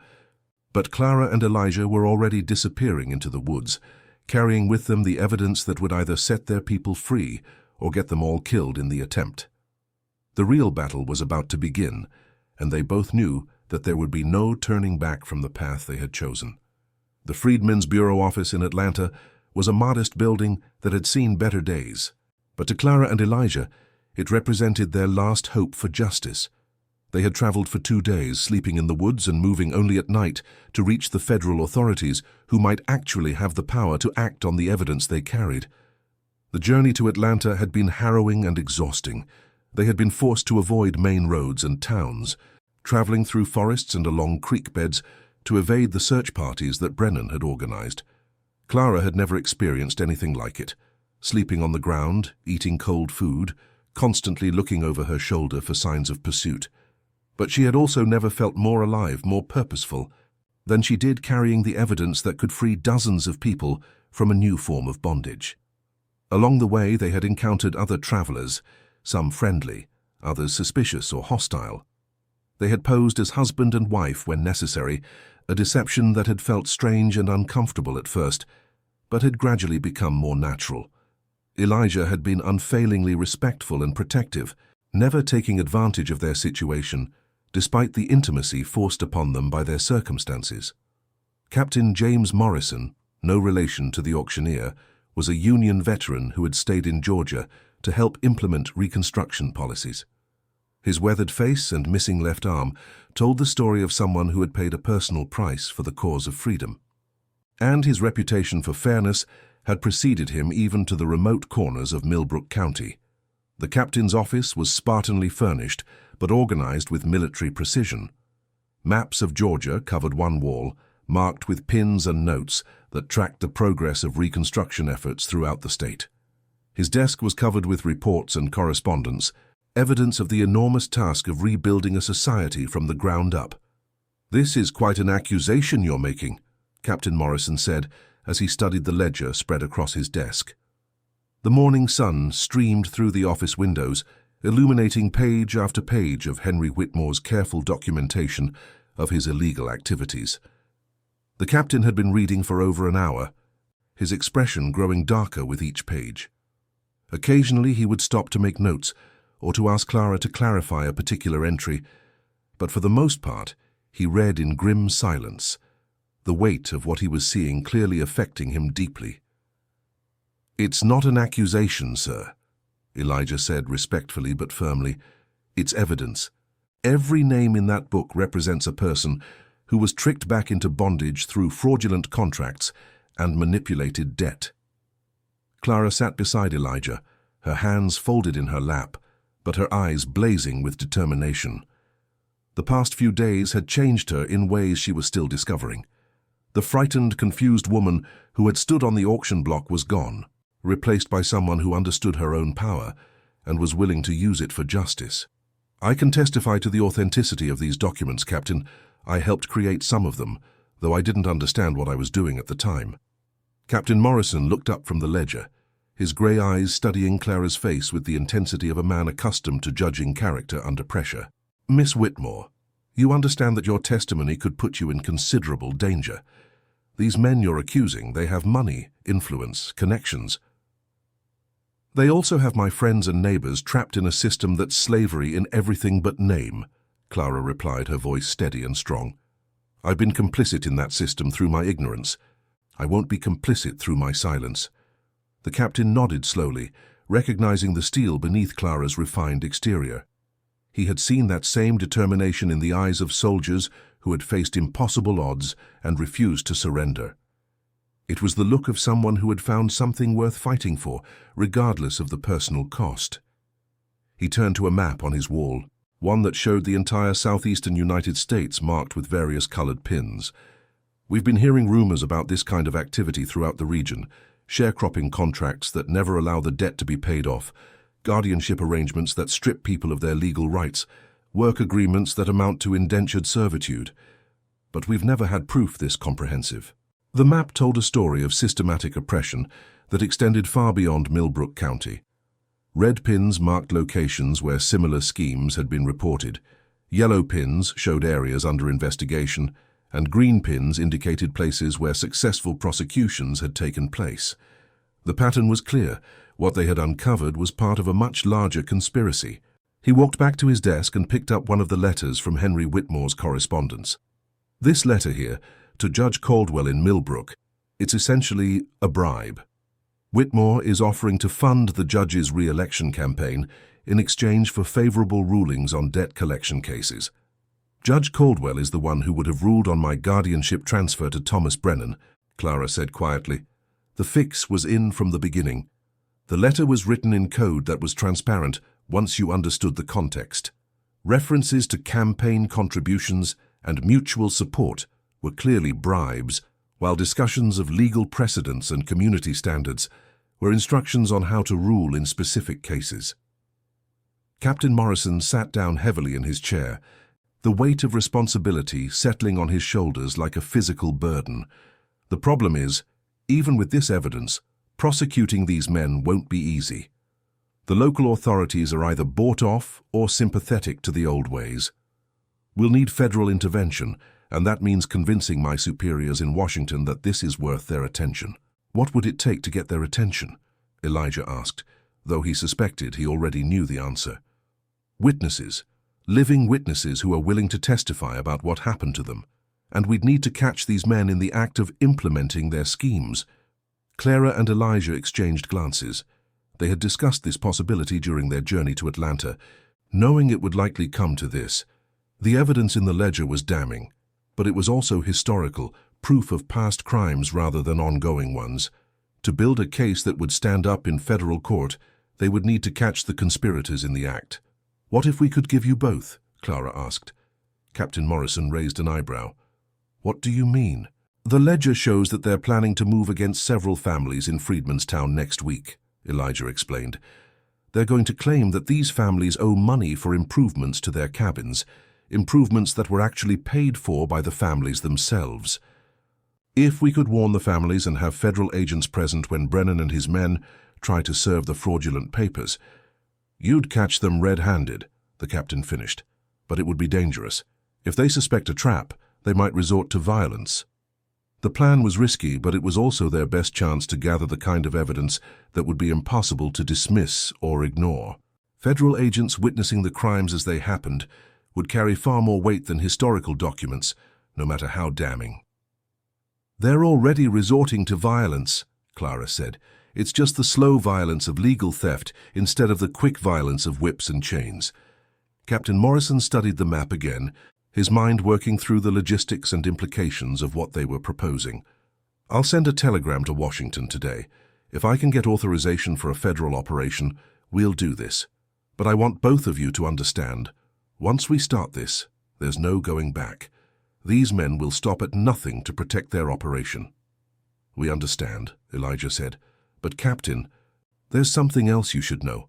But Clara and Elijah were already disappearing into the woods, carrying with them the evidence that would either set their people free or get them all killed in the attempt. The real battle was about to begin, and they both knew that there would be no turning back from the path they had chosen. The Freedmen's Bureau office in Atlanta was a modest building that had seen better days, but to Clara and Elijah, it represented their last hope for justice. They had traveled for 2 days, sleeping in the woods and moving only at night to reach the federal authorities who might actually have the power to act on the evidence they carried. The journey to Atlanta had been harrowing and exhausting. They had been forced to avoid main roads and towns, traveling through forests and along creek beds to evade the search parties that Brennan had organized. Clara had never experienced anything like it, sleeping on the ground, eating cold food, constantly looking over her shoulder for signs of pursuit. But she had also never felt more alive, more purposeful, than she did carrying the evidence that could free dozens of people from a new form of bondage. Along the way, they had encountered other travelers, some friendly, others suspicious or hostile. They had posed as husband and wife when necessary, a deception that had felt strange and uncomfortable at first, but had gradually become more natural. Elijah had been unfailingly respectful and protective, never taking advantage of their situation, despite the intimacy forced upon them by their circumstances. Captain James Morrison, no relation to the auctioneer, was a Union veteran who had stayed in Georgia to help implement Reconstruction policies. His weathered face and missing left arm told the story of someone who had paid a personal price for the cause of freedom. And his reputation for fairness had preceded him even to the remote corners of Millbrook County. The captain's office was spartanly furnished, but organized with military precision. Maps of Georgia covered one wall, marked with pins and notes that tracked the progress of reconstruction efforts throughout the state. His desk was covered with reports and correspondence, evidence of the enormous task of rebuilding a society from the ground up. "This is quite an accusation you're making," Captain Morrison said as he studied the ledger spread across his desk. The morning sun streamed through the office windows, illuminating page after page of Henry Whitmore's careful documentation of his illegal activities. The captain had been reading for over an hour, his expression growing darker with each page. Occasionally he would stop to make notes or to ask Clara to clarify a particular entry, but for the most part he read in grim silence, the weight of what he was seeing clearly affecting him deeply. "It's not an accusation, sir," Elijah said respectfully but firmly. "It's evidence. Every name in that book represents a person who was tricked back into bondage through fraudulent contracts and manipulated debt." Clara sat beside Elijah, her hands folded in her lap, but her eyes blazing with determination. The past few days had changed her in ways she was still discovering. The frightened, confused woman who had stood on the auction block was gone, replaced by someone who understood her own power and was willing to use it for justice. "I can testify to the authenticity of these documents, Captain. I helped create some of them, though I didn't understand what I was doing at the time." Captain Morrison looked up from the ledger, his grey eyes studying Clara's face with the intensity of a man accustomed to judging character under pressure. "Miss Whitmore, you understand that your testimony could put you in considerable danger. These men you're accusing, they have money, influence, connections. They also have my friends and neighbors trapped in a system that's slavery in everything but name," Clara replied, her voice steady and strong. "I've been complicit in that system through my ignorance. I won't be complicit through my silence." The captain nodded slowly, recognizing the steel beneath Clara's refined exterior. He had seen that same determination in the eyes of soldiers who had faced impossible odds and refused to surrender. It was the look of someone who had found something worth fighting for, regardless of the personal cost. He turned to a map on his wall, one that showed the entire southeastern United States marked with various colored pins. "We've been hearing rumors about this kind of activity throughout the region, sharecropping contracts that never allow the debt to be paid off, guardianship arrangements that strip people of their legal rights, work agreements that amount to indentured servitude. But we've never had proof this comprehensive." The map told a story of systematic oppression that extended far beyond Millbrook County. Red pins marked locations where similar schemes had been reported, yellow pins showed areas under investigation, and green pins indicated places where successful prosecutions had taken place. The pattern was clear. What they had uncovered was part of a much larger conspiracy. He walked back to his desk and picked up one of the letters from Henry Whitmore's correspondence. "This letter here, to Judge Caldwell in Millbrook, it's essentially a bribe. Whitmore is offering to fund the judge's re-election campaign in exchange for favorable rulings on debt collection cases. Judge Caldwell is the one who would have ruled on my guardianship transfer to Thomas Brennan," Clara said quietly. "The fix was in from the beginning. The letter was written in code that was transparent once you understood the context. References to campaign contributions and mutual support were clearly bribes, while discussions of legal precedents and community standards were instructions on how to rule in specific cases." Captain Morrison sat down heavily in his chair, the weight of responsibility settling on his shoulders like a physical burden. "The problem is, even with this evidence, prosecuting these men won't be easy. The local authorities are either bought off or sympathetic to the old ways. We'll need federal intervention, and that means convincing my superiors in Washington that this is worth their attention." "What would it take to get their attention?" Elijah asked, though he suspected he already knew the answer. "Witnesses, living witnesses who are willing to testify about what happened to them. And we'd need to catch these men in the act of implementing their schemes." Clara and Elijah exchanged glances. They had discussed this possibility during their journey to Atlanta, knowing it would likely come to this. The evidence in the ledger was damning, but it was also historical, proof of past crimes rather than ongoing ones. To build a case that would stand up in federal court, they would need to catch the conspirators in the act. What if we could give you both? Clara asked. Captain Morrison raised an eyebrow. What do you mean? The ledger shows that they're planning to move against several families in Freedman's town next week, Elijah explained. They're going to claim that these families owe money for improvements to their cabins, improvements that were actually paid for by the families themselves. If we could warn the families and have federal agents present when Brennan and his men try to serve the fraudulent papers, you'd catch them red-handed, the captain finished. But it would be dangerous. If they suspect a trap, they might resort to violence. The plan was risky, but it was also their best chance to gather the kind of evidence that would be impossible to dismiss or ignore. Federal agents witnessing the crimes as they happened would carry far more weight than historical documents, no matter how damning. They're already resorting to violence, Clara said. It's just the slow violence of legal theft instead of the quick violence of whips and chains. Captain Morrison studied the map again, his mind working through the logistics and implications of what they were proposing. I'll send a telegram to Washington today. If I can get authorization for a federal operation, we'll do this. But I want both of you to understand, once we start this, there's no going back. These men will stop at nothing to protect their operation. We understand, Elijah said. But Captain, there's something else you should know.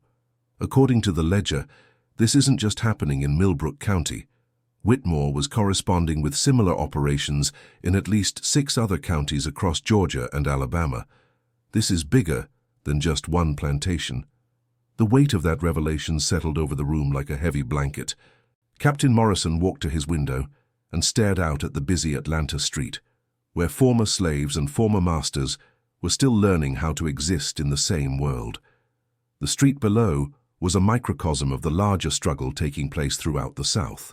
According to the ledger, this isn't just happening in Millbrook County. Whitmore was corresponding with similar operations in at least 6 other counties across Georgia and Alabama. This is bigger than just one plantation. The weight of that revelation settled over the room like a heavy blanket. Captain Morrison walked to his window and stared out at the busy Atlanta street, where former slaves and former masters were still learning how to exist in the same world. The street below was a microcosm of the larger struggle taking place throughout the South.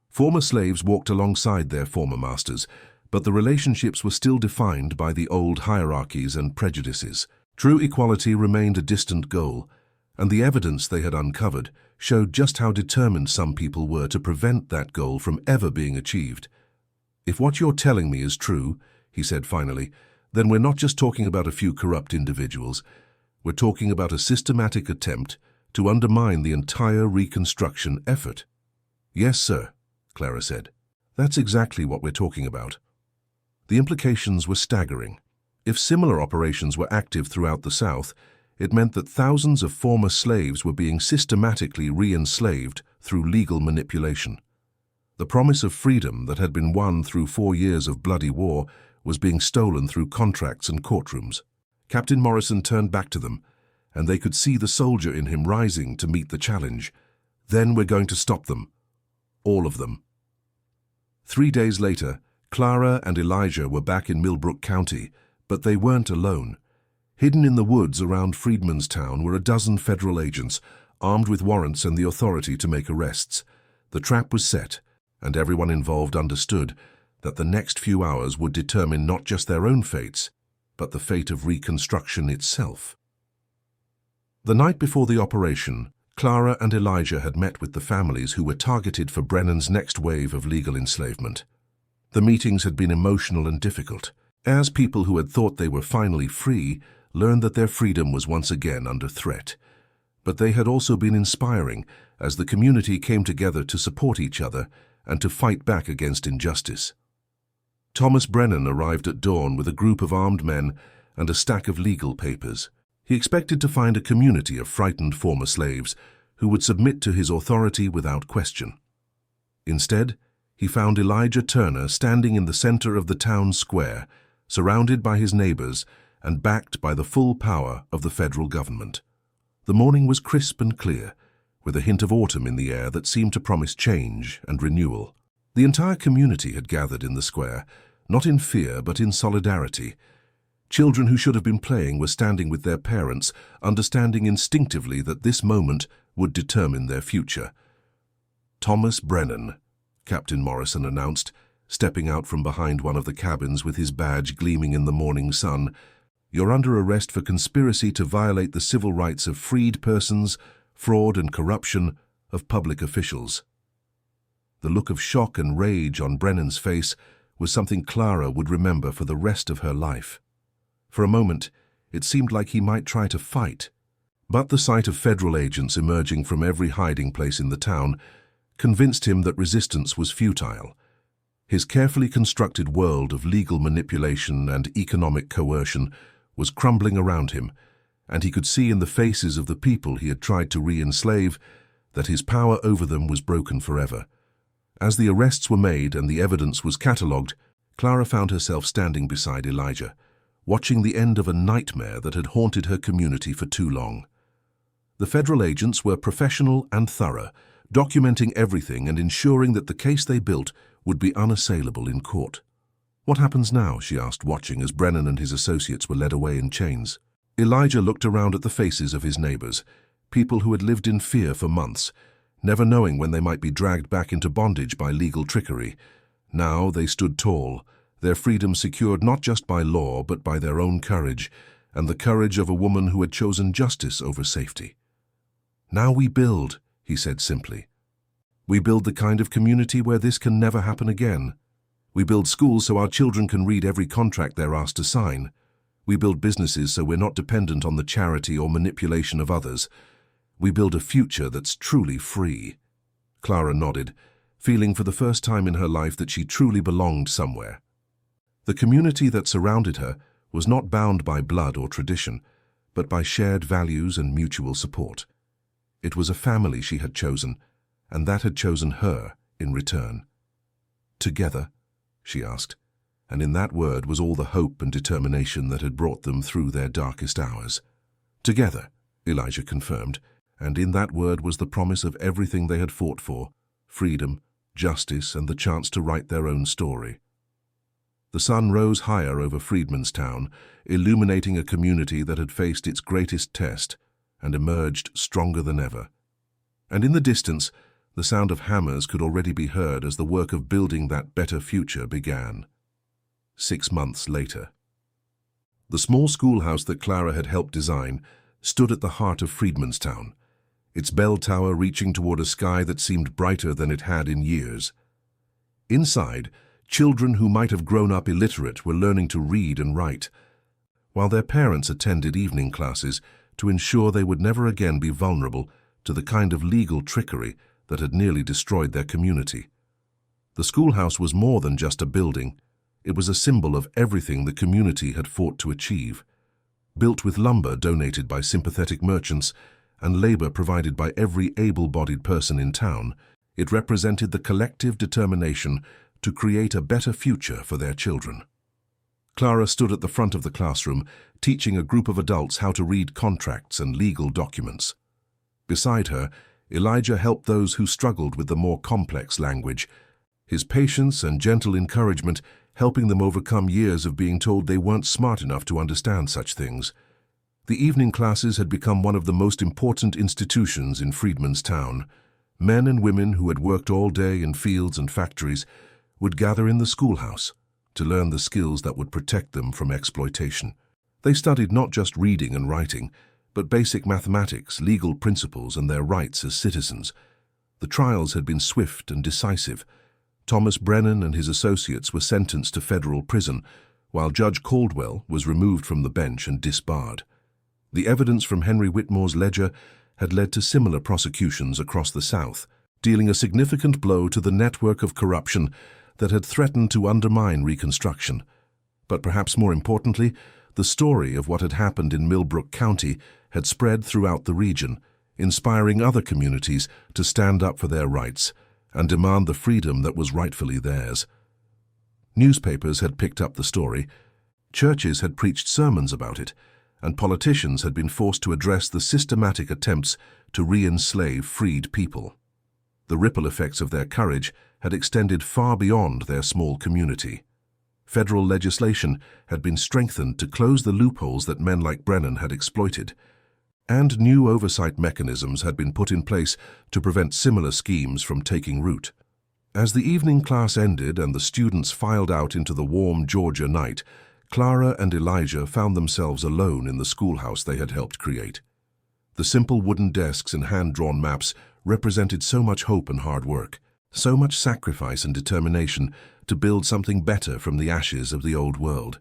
Former slaves walked alongside their former masters, but the relationships were still defined by the old hierarchies and prejudices. True equality remained a distant goal, and the evidence they had uncovered showed just how determined some people were to prevent that goal from ever being achieved. If what you're telling me is true, he said finally, then we're not just talking about a few corrupt individuals. We're talking about a systematic attempt to undermine the entire Reconstruction effort. Yes, sir, Clara said. That's exactly what we're talking about. The implications were staggering. If similar operations were active throughout the South, it meant that thousands of former slaves were being systematically re-enslaved through legal manipulation. The promise of freedom that had been won through 4 years of bloody war was being stolen through contracts and courtrooms. Captain Morrison turned back to them, and they could see the soldier in him rising to meet the challenge. Then we're going to stop them. All of them. 3 days later, Clara and Elijah were back in Millbrook County, but they weren't alone. Hidden in the woods around Freedman's town were a dozen federal agents, armed with warrants and the authority to make arrests. The trap was set, and everyone involved understood that the next few hours would determine not just their own fates, but the fate of Reconstruction itself. The night before the operation, Clara and Elijah had met with the families who were targeted for Brennan's next wave of legal enslavement. The meetings had been emotional and difficult, as people who had thought they were finally free learned that their freedom was once again under threat. But they had also been inspiring as the community came together to support each other and to fight back against injustice. Thomas Brennan arrived at dawn with a group of armed men and a stack of legal papers. He expected to find a community of frightened former slaves who would submit to his authority without question. Instead, he found Elijah Turner standing in the center of the town square, surrounded by his neighbors and backed by the full power of the federal government. The morning was crisp and clear, with a hint of autumn in the air that seemed to promise change and renewal. The entire community had gathered in the square, not in fear but in solidarity. Children who should have been playing were standing with their parents, understanding instinctively that this moment would determine their future. "Thomas Brennan," Captain Morrison announced, stepping out from behind one of the cabins with his badge gleaming in the morning sun. "You're under arrest for conspiracy to violate the civil rights of freed persons, fraud and corruption of public officials." The look of shock and rage on Brennan's face was something Clara would remember for the rest of her life. For a moment, it seemed like he might try to fight, But the sight of federal agents emerging from every hiding place in the town convinced him that resistance was futile. His carefully constructed world of legal manipulation and economic coercion was crumbling around him, and he could see in the faces of the people he had tried to re-enslave that his power over them was broken forever. As the arrests were made and the evidence was catalogued, Clara found herself standing beside Elijah, watching the end of a nightmare that had haunted her community for too long. The federal agents were professional and thorough, documenting everything and ensuring that the case they built would be unassailable in court. "What happens now?" she asked, watching as Brennan and his associates were led away in chains. Elijah looked around at the faces of his neighbors, people who had lived in fear for months, never knowing when they might be dragged back into bondage by legal trickery. Now they stood tall, their freedom secured not just by law but by their own courage, and the courage of a woman who had chosen justice over safety. "Now we build," he said simply. "We build the kind of community where this can never happen again. We build schools so our children can read every contract they're asked to sign. We build businesses so we're not dependent on the charity or manipulation of others. We build a future that's truly free." Clara nodded, feeling for the first time in her life that she truly belonged somewhere. The community that surrounded her was not bound by blood or tradition, but by shared values and mutual support. It was a family she had chosen, and that had chosen her in return. "Together?" she asked, and in that word was all the hope and determination that had brought them through their darkest hours. "Together," Elijah confirmed, and in that word was the promise of everything they had fought for: freedom, justice, and the chance to write their own story. The sun rose higher over Freedman's town, illuminating a community that had faced its greatest test and emerged stronger than ever. And in the distance, the sound of hammers could already be heard as the work of building that better future began. 6 months later. The small schoolhouse that Clara had helped design stood at the heart of Freedman's town, its bell tower reaching toward a sky that seemed brighter than it had in years. Inside, children who might have grown up illiterate were learning to read and write, while their parents attended evening classes to ensure they would never again be vulnerable to the kind of legal trickery that had nearly destroyed their community. The schoolhouse was more than just a building. It was a symbol of everything the community had fought to achieve. Built with lumber donated by sympathetic merchants and labor provided by every able-bodied person in town, it represented the collective determination to create a better future for their children. Clara stood at the front of the classroom, teaching a group of adults how to read contracts and legal documents. Beside her, Elijah helped those who struggled with the more complex language, his patience and gentle encouragement helping them overcome years of being told they weren't smart enough to understand such things. The evening classes had become one of the most important institutions in Freedman's town. Men and women who had worked all day in fields and factories would gather in the schoolhouse to learn the skills that would protect them from exploitation. They studied not just reading and writing, but basic mathematics, legal principles, and their rights as citizens. The trials had been swift and decisive. Thomas Brennan and his associates were sentenced to federal prison, while Judge Caldwell was removed from the bench and disbarred. The evidence from Henry Whitmore's ledger had led to similar prosecutions across the South, dealing a significant blow to the network of corruption that had threatened to undermine Reconstruction. But perhaps more importantly, the story of what had happened in Millbrook County had spread throughout the region, inspiring other communities to stand up for their rights and demand the freedom that was rightfully theirs. Newspapers had picked up the story, churches had preached sermons about it, and politicians had been forced to address the systematic attempts to re-enslave freed people. The ripple effects of their courage had extended far beyond their small community. Federal legislation had been strengthened to close the loopholes that men like Brennan had exploited, and new oversight mechanisms had been put in place to prevent similar schemes from taking root. As the evening class ended and the students filed out into the warm Georgia night, Clara and Elijah found themselves alone in the schoolhouse they had helped create. The simple wooden desks and hand-drawn maps represented so much hope and hard work, so much sacrifice and determination to build something better from the ashes of the old world.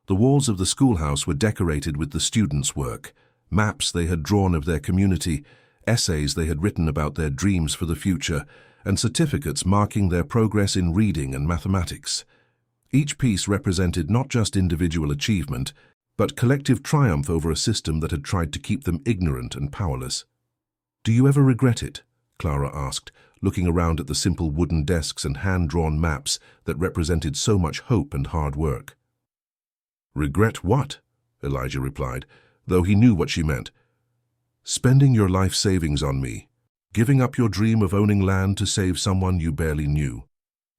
The walls of the schoolhouse were decorated with the students' work, Maps they had drawn of their community, essays they had written about their dreams for the future, and certificates marking their progress in reading and mathematics. Each piece represented not just individual achievement, but collective triumph over a system that had tried to keep them ignorant and powerless. "Do you ever regret it?" Clara asked, looking around at the simple wooden desks and hand-drawn maps that represented so much hope and hard work. "Regret what?" Elijah replied, though he knew what she meant. "Spending your life savings on me, giving up your dream of owning land to save someone you barely knew."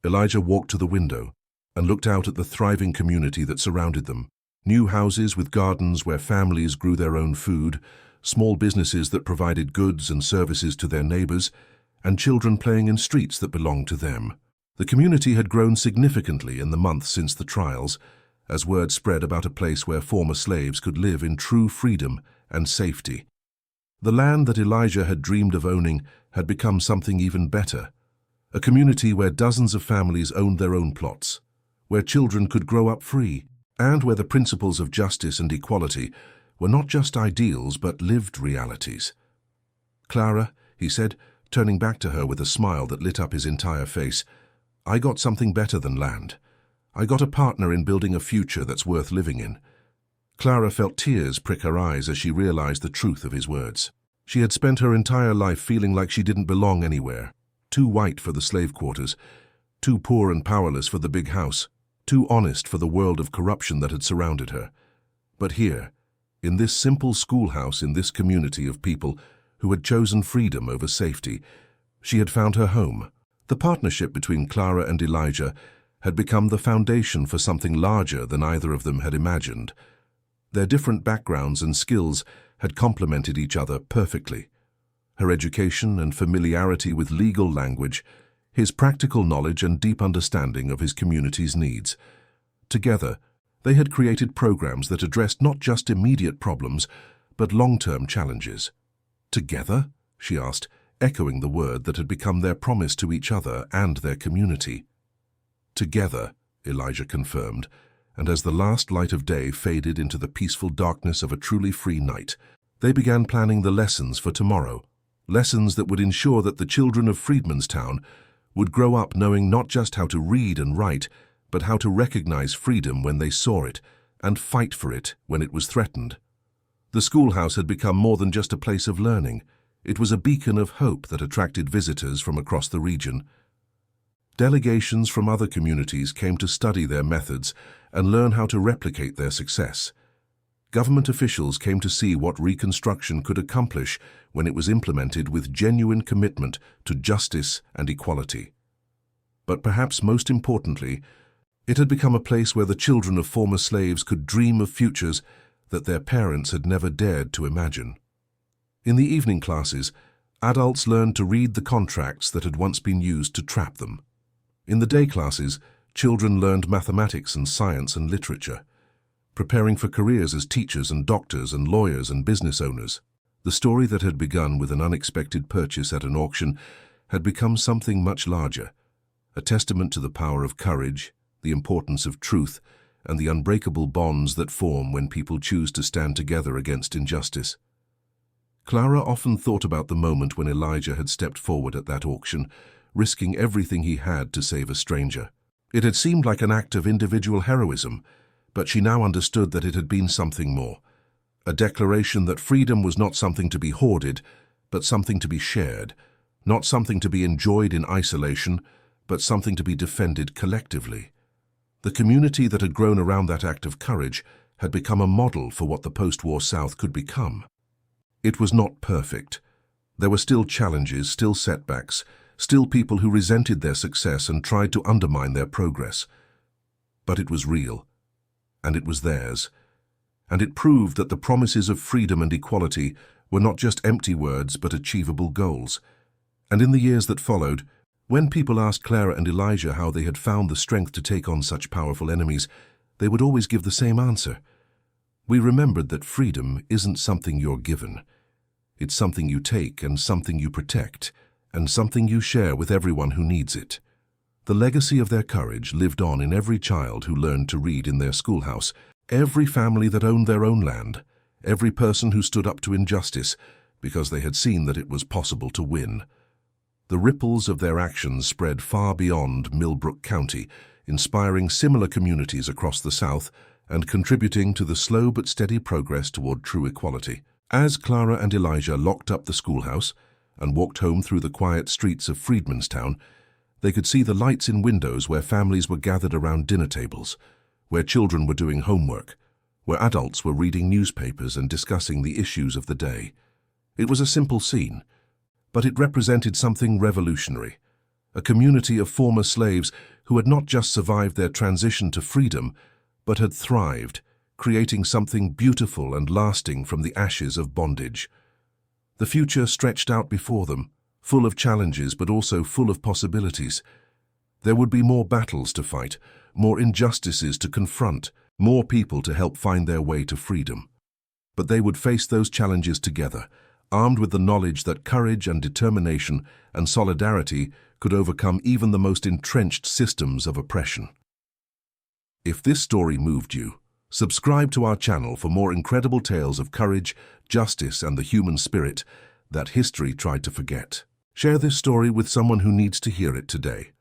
Elijah walked to the window and looked out at the thriving community that surrounded them. New houses with gardens where families grew their own food, small businesses that provided goods and services to their neighbors, and children playing in streets that belonged to them. The community had grown significantly in the months since the trials, as word spread about a place where former slaves could live in true freedom and safety. The land that Elijah had dreamed of owning had become something even better, a community where dozens of families owned their own plots, where children could grow up free, and where the principles of justice and equality were not just ideals but lived realities. "Clara," he said, turning back to her with a smile that lit up his entire face, "I got something better than land. I got a partner in building a future that's worth living in." Clara felt tears prick her eyes as she realized the truth of his words. She had spent her entire life feeling like she didn't belong anywhere, too white for the slave quarters, too poor and powerless for the big house, too honest for the world of corruption that had surrounded her. But here, in this simple schoolhouse, in this community of people who had chosen freedom over safety, she had found her home. The partnership between Clara and Elijah had become the foundation for something larger than either of them had imagined. Their different backgrounds and skills had complemented each other perfectly. Her education and familiarity with legal language, his practical knowledge and deep understanding of his community's needs. Together, they had created programs that addressed not just immediate problems, but long-term challenges. "Together?" she asked, echoing the word that had become their promise to each other and their community. "Together," Elijah confirmed, and as the last light of day faded into the peaceful darkness of a truly free night, they began planning the lessons for tomorrow, lessons that would ensure that the children of Freedman's Town would grow up knowing not just how to read and write, but how to recognize freedom when they saw it and fight for it when it was threatened. The schoolhouse had become more than just a place of learning. It was a beacon of hope that attracted visitors from across the region. Delegations from other communities came to study their methods and learn how to replicate their success. Government officials came to see what Reconstruction could accomplish when it was implemented with genuine commitment to justice and equality. But perhaps most importantly, it had become a place where the children of former slaves could dream of futures that their parents had never dared to imagine. In the evening classes, adults learned to read the contracts that had once been used to trap them. In the day classes, children learned mathematics and science and literature, preparing for careers as teachers and doctors and lawyers and business owners. The story that had begun with an unexpected purchase at an auction had become something much larger, a testament to the power of courage, the importance of truth, and the unbreakable bonds that form when people choose to stand together against injustice. Clara often thought about the moment when Elijah had stepped forward at that auction, risking everything he had to save a stranger. It had seemed like an act of individual heroism, but she now understood that it had been something more, a declaration that freedom was not something to be hoarded, but something to be shared, not something to be enjoyed in isolation, but something to be defended collectively. The community that had grown around that act of courage had become a model for what the post-war South could become. It was not perfect. There were still challenges, still setbacks, still people who resented their success and tried to undermine their progress. But it was real, and it was theirs, and it proved that the promises of freedom and equality were not just empty words but achievable goals. And in the years that followed, when people asked Clara and Elijah how they had found the strength to take on such powerful enemies, they would always give the same answer. "We remembered that freedom isn't something you're given. It's something you take and something you protect, and something you share with everyone who needs it." The legacy of their courage lived on in every child who learned to read in their schoolhouse, every family that owned their own land, every person who stood up to injustice because they had seen that it was possible to win. The ripples of their actions spread far beyond Millbrook County, inspiring similar communities across the South and contributing to the slow but steady progress toward true equality. As Clara and Elijah locked up the schoolhouse and walked home through the quiet streets of Freedmanstown, they could see the lights in windows where families were gathered around dinner tables, where children were doing homework, where adults were reading newspapers and discussing the issues of the day. It was a simple scene, but it represented something revolutionary. A community of former slaves who had not just survived their transition to freedom, but had thrived, creating something beautiful and lasting from the ashes of bondage. The future stretched out before them, full of challenges but also full of possibilities. There would be more battles to fight, more injustices to confront, more people to help find their way to freedom. But they would face those challenges together, armed with the knowledge that courage and determination and solidarity could overcome even the most entrenched systems of oppression. If this story moved you, subscribe to our channel for more incredible tales of courage, justice, and the human spirit that history tried to forget. Share this story with someone who needs to hear it today.